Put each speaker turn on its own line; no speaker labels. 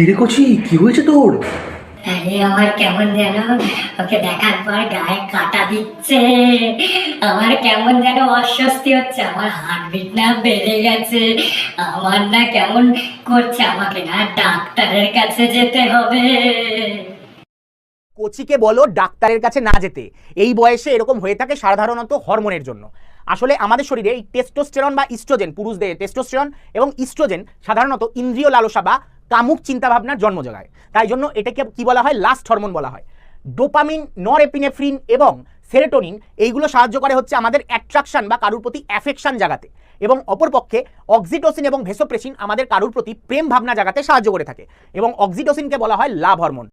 কিরে কচি, কি হয়েছে তোর?
আরে আমার কেমন যেন ওকে দেখার পর গায়ে কাটা দিচ্ছে। আমার কেমন যেন অস্বস্তি হচ্ছে, আমার হার্টবিট না বেড়ে গেছে, আমার না কেমন করছে, আমাকে না ডাক্তারের কাছে যেতে হবে।
কোচিকে বলো ডাক্তারের কাছে না যেতে। এই বয়সে এরকম হয়ে থাকে সাধারণত হরমোনের জন্য। আসলে আমাদের শরীরে এই টেস্টোস্টেরন বা ইস্ট্রোজেন, পুরুষদের টেস্টোস্টেরন এবং ইস্ট্রোজেন সাধারণত ইন্দ্রিয় লালসা বা কামুক চিন্তাভাবনার জন্ম যোগায়। তাই জন্য এটাকে কি বলা হয়, লাস্ট হরমোন বলা হয়। ডোপামিন, নরএপিনেফ্রিন এবং সেরোটোনিন এইগুলো সাহায্য করে হচ্ছে আমাদের অ্যাট্রাকশন বা কারুর প্রতি অ্যাফেকশন জাগাতে, এবং অপরপক্ষে অক্সিটোসিন এবং ভেসোপ্রেসিন আমাদের কারুর প্রতি প্রেম ভাবনা জাগাতে সাহায্য করে থাকে, এবং অক্সিটোসিনকে বলা হয় লাভ হরমোন।